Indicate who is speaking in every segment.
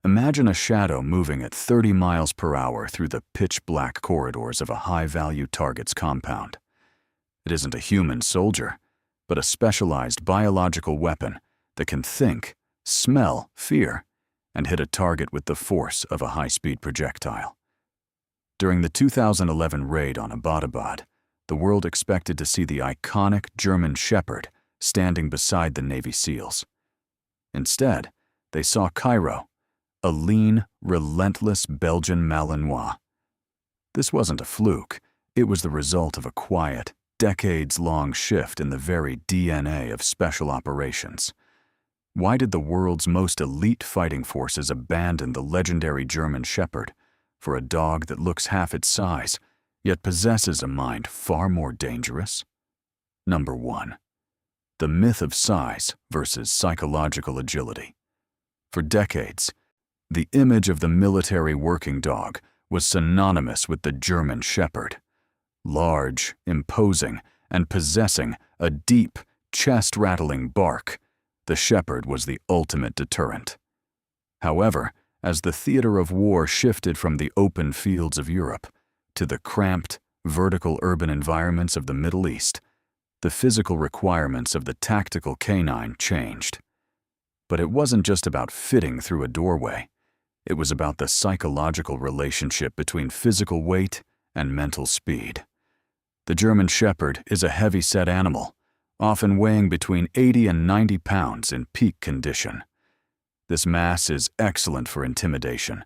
Speaker 1: Imagine a shadow moving at 30 miles per hour through the pitch-black corridors of a high-value target's compound. It isn't a human soldier, but a specialized biological weapon that can think, smell fear, and hit a target with the force of a high-speed projectile. During the 2011 raid on Abbottabad, the world expected to see the iconic German Shepherd standing beside the Navy SEALs. Instead, they saw Cairo, a lean, relentless Belgian Malinois. This wasn't a fluke. It was the result of a quiet, decades-long shift in the very DNA of special operations. Why did the world's most elite fighting forces abandon the legendary German Shepherd for a dog that looks half its size, yet possesses a mind far more dangerous? Number 1. The myth of size versus psychological agility. For decades, the image of the military working dog was synonymous with the German Shepherd. Large, imposing, and possessing a deep, chest-rattling bark, the Shepherd was the ultimate deterrent. However, as the theater of war shifted from the open fields of Europe to the cramped, vertical urban environments of the Middle East, the physical requirements of the tactical canine changed. But it wasn't just about fitting through a doorway. It was about the psychological relationship between physical weight and mental speed. The German Shepherd is a heavy-set animal, often weighing between 80 and 90 pounds in peak condition. This mass is excellent for intimidation,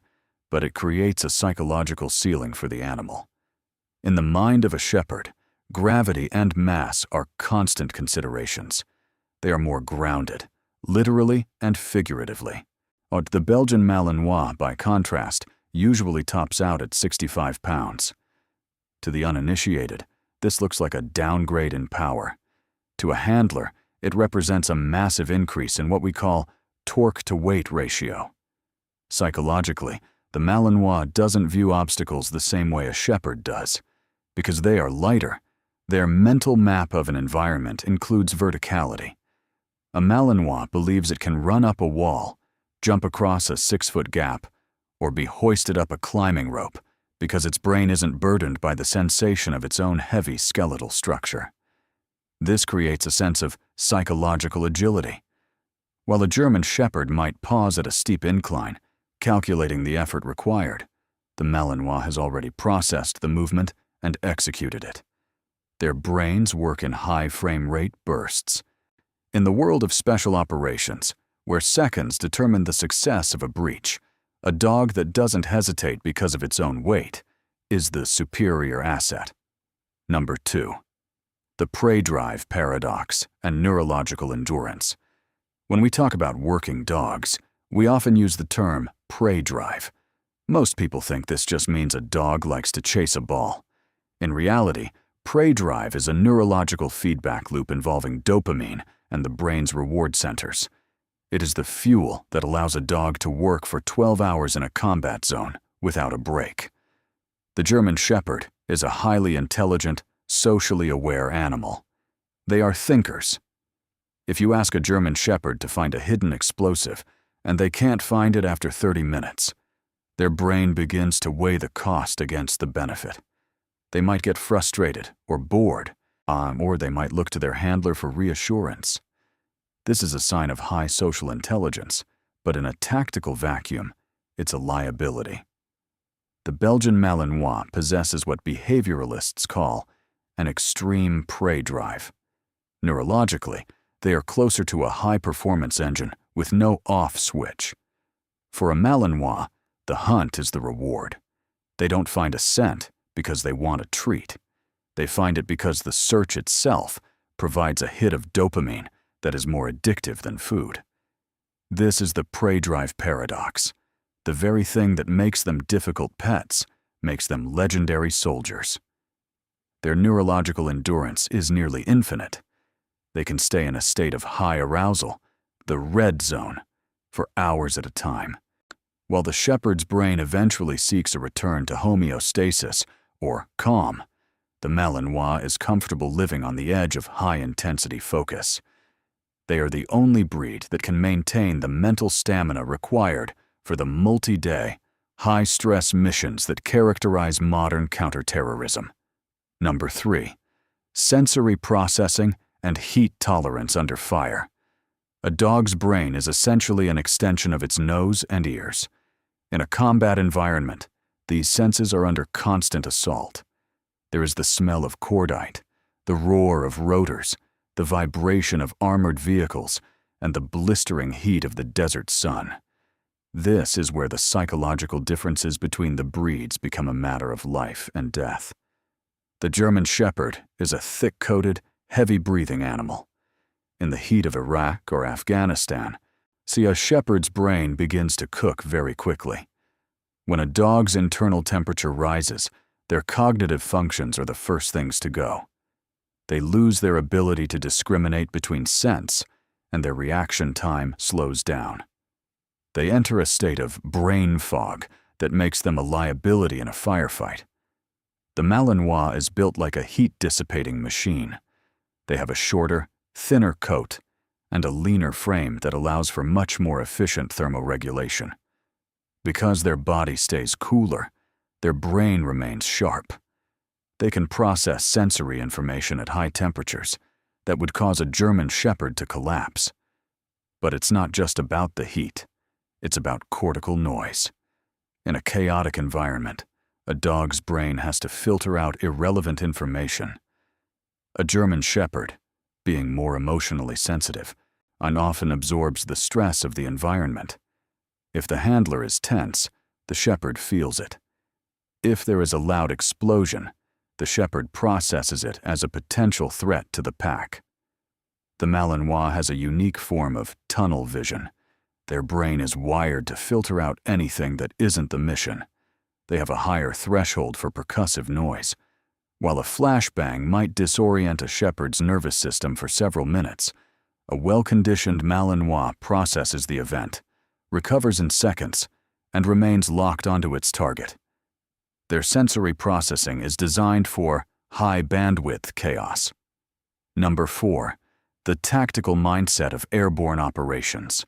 Speaker 1: but it creates a psychological ceiling for the animal. In the mind of a shepherd, gravity and mass are constant considerations. They are more grounded, literally and figuratively. The Belgian Malinois, by contrast, usually tops out at 65 pounds. To the uninitiated, this looks like a downgrade in power. To a handler, it represents a massive increase in what we call torque-to-weight ratio. Psychologically, the Malinois doesn't view obstacles the same way a shepherd does. Because they are lighter, their mental map of an environment includes verticality. A Malinois believes it can run up a wall, jump across a 6-foot gap, or be hoisted up a climbing rope because its brain isn't burdened by the sensation of its own heavy skeletal structure. This creates a sense of psychological agility. While a German Shepherd might pause at a steep incline, calculating the effort required, the Malinois has already processed the movement and executed it. Their brains work in high frame rate bursts. In the world of special operations, where seconds determine the success of a breach, a dog that doesn't hesitate because of its own weight is the superior asset. Number 2. The prey drive paradox and neurological endurance. When we talk about working dogs, we often use the term prey drive. Most people think this just means a dog likes to chase a ball. In reality, prey drive is a neurological feedback loop involving dopamine and the brain's reward centers. It is the fuel that allows a dog to work for 12 hours in a combat zone without a break. The German Shepherd is a highly intelligent, socially aware animal. They are thinkers. If you ask a German Shepherd to find a hidden explosive, and they can't find it after 30 minutes, their brain begins to weigh the cost against the benefit. They might get frustrated or bored, or they might look to their handler for reassurance. This is a sign of high social intelligence, but in a tactical vacuum, it's a liability. The Belgian Malinois possesses what behavioralists call an extreme prey drive. Neurologically, they are closer to a high-performance engine with no off switch. For a Malinois, the hunt is the reward. They don't find a scent because they want a treat. They find it because the search itself provides a hit of dopamine that is more addictive than food. This is the prey drive paradox. The very thing that makes them difficult pets makes them legendary soldiers. Their neurological endurance is nearly infinite. They can stay in a state of high arousal, the red zone, for hours at a time. While the shepherd's brain eventually seeks a return to homeostasis, or calm, the Malinois is comfortable living on the edge of high-intensity focus. They are the only breed that can maintain the mental stamina required for the multi-day, high-stress missions that characterize modern counterterrorism. Number 3. Sensory processing and heat tolerance under fire. A dog's brain is essentially an extension of its nose and ears. In a combat environment, these senses are under constant assault. There is the smell of cordite, the roar of rotors, the vibration of armored vehicles, and the blistering heat of the desert sun. This is where the psychological differences between the breeds become a matter of life and death. The German Shepherd is a thick-coated, heavy-breathing animal. In the heat of Iraq or Afghanistan, see, a shepherd's brain begins to cook very quickly. When a dog's internal temperature rises, their cognitive functions are the first things to go. They lose their ability to discriminate between scents, and their reaction time slows down. They enter a state of brain fog that makes them a liability in a firefight. The Malinois is built like a heat-dissipating machine. They have a shorter, thinner coat and a leaner frame that allows for much more efficient thermoregulation. Because their body stays cooler, their brain remains sharp. They can process sensory information at high temperatures that would cause a German Shepherd to collapse. But it's not just about the heat. It's about cortical noise. In a chaotic environment, a dog's brain has to filter out irrelevant information. A German Shepherd, being more emotionally sensitive, often absorbs the stress of the environment. If the handler is tense, the shepherd feels it. If there is a loud explosion, the shepherd processes it as a potential threat to the pack. The Malinois has a unique form of tunnel vision. Their brain is wired to filter out anything that isn't the mission. They have a higher threshold for percussive noise. While a flashbang might disorient a shepherd's nervous system for several minutes, a well-conditioned Malinois processes the event, recovers in seconds, and remains locked onto its target. Their sensory processing is designed for high-bandwidth chaos. Number 4. The tactical mindset of airborne operations.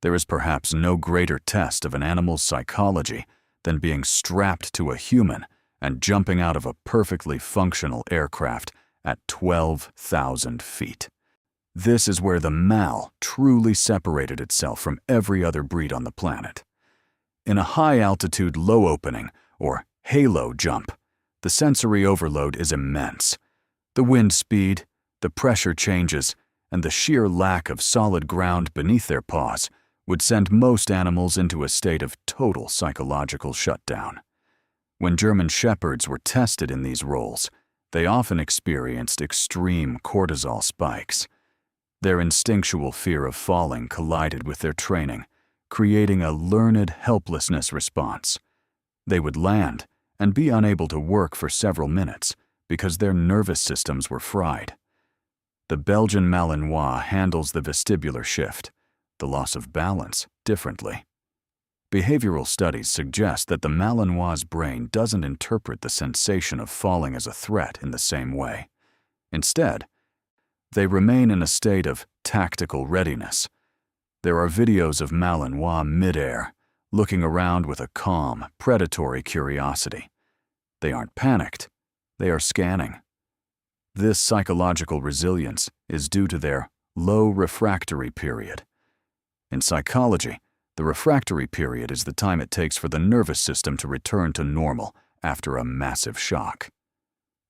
Speaker 1: There is perhaps no greater test of an animal's psychology than being strapped to a human and jumping out of a perfectly functional aircraft at 12,000 feet. This is where the Mal truly separated itself from every other breed on the planet. In a high-altitude low opening, or halo jump, the sensory overload is immense. The wind speed, the pressure changes, and the sheer lack of solid ground beneath their paws would send most animals into a state of total psychological shutdown. When German Shepherds were tested in these roles, they often experienced extreme cortisol spikes. Their instinctual fear of falling collided with their training, creating a learned helplessness response. They would land and be unable to work for several minutes because their nervous systems were fried. The Belgian Malinois handles the vestibular shift, the loss of balance, differently. Behavioral studies suggest that the Malinois' brain doesn't interpret the sensation of falling as a threat in the same way. Instead, they remain in a state of tactical readiness. There are videos of Malinois midair, looking around with a calm, predatory curiosity. They aren't panicked, they are scanning. This psychological resilience is due to their low refractory period. In psychology, the refractory period is the time it takes for the nervous system to return to normal after a massive shock.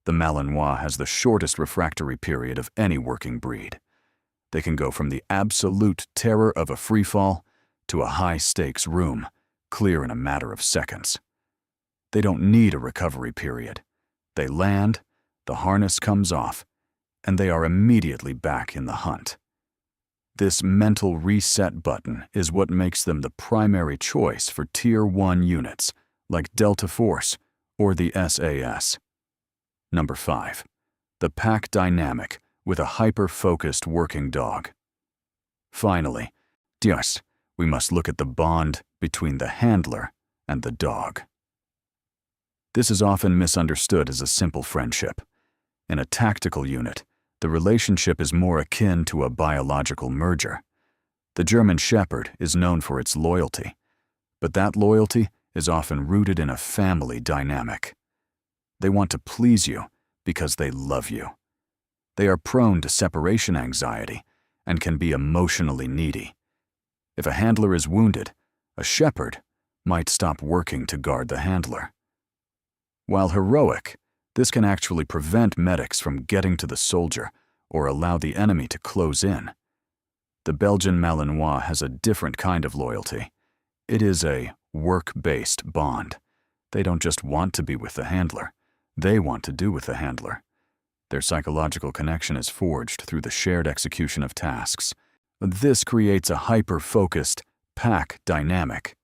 Speaker 1: The Malinois has the shortest refractory period of any working breed. They can go from the absolute terror of a freefall to a high-stakes room, clear in a matter of seconds. They don't need a recovery period. They land, the harness comes off, and they are immediately back in the hunt. This mental reset button is what makes them the primary choice for Tier 1 units, like Delta Force or the SAS. Number 5. The pack dynamic with a hyper-focused working dog. Finally, yes, we must look at the bond between the handler and the dog. This is often misunderstood as a simple friendship. In a tactical unit, the relationship is more akin to a biological merger. The German Shepherd is known for its loyalty. But that loyalty is often rooted in a family dynamic. They want to please you because they love you. They are prone to separation anxiety and can be emotionally needy. If a handler is wounded, a shepherd might stop working to guard the handler. While heroic, this can actually prevent medics from getting to the soldier or allow the enemy to close in. The Belgian Malinois has a different kind of loyalty. It is a work-based bond. They don't just want to be with the handler, they want to do with the handler. Their psychological connection is forged through the shared execution of tasks. This creates a hyper-focused pack dynamic.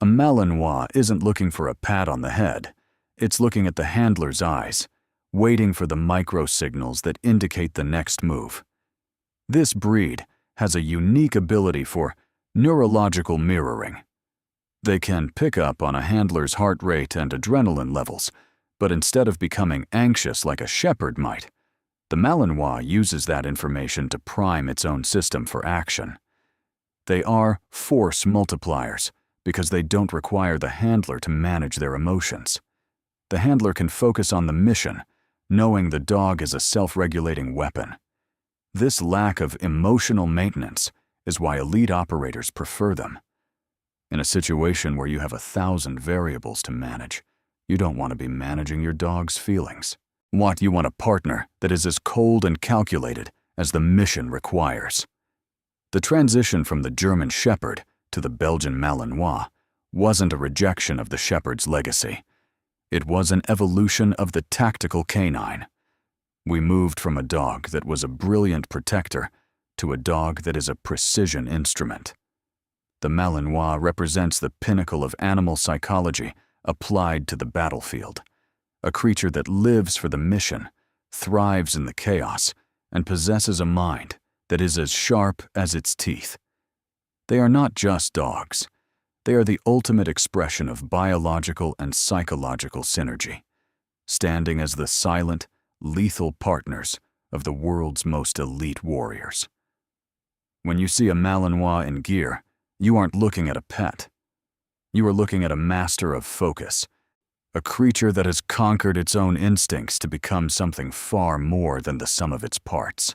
Speaker 1: A Malinois isn't looking for a pat on the head. It's looking at the handler's eyes, waiting for the micro-signals that indicate the next move. This breed has a unique ability for neurological mirroring. They can pick up on a handler's heart rate and adrenaline levels, but instead of becoming anxious like a shepherd might, the Malinois uses that information to prime its own system for action. They are force multipliers because they don't require the handler to manage their emotions. The handler can focus on the mission, knowing the dog is a self-regulating weapon. This lack of emotional maintenance is why elite operators prefer them. In a situation where you have 1,000 variables to manage, you don't want to be managing your dog's feelings. You want a partner that is as cold and calculated as the mission requires. The transition from the German Shepherd to the Belgian Malinois wasn't a rejection of the Shepherd's legacy. It was an evolution of the tactical canine. We moved from a dog that was a brilliant protector to a dog that is a precision instrument. The Malinois represents the pinnacle of animal psychology applied to the battlefield, a creature that lives for the mission, thrives in the chaos, and possesses a mind that is as sharp as its teeth. They are not just dogs. They are the ultimate expression of biological and psychological synergy, standing as the silent, lethal partners of the world's most elite warriors. When you see a Malinois in gear, you aren't looking at a pet. You are looking at a master of focus, a creature that has conquered its own instincts to become something far more than the sum of its parts.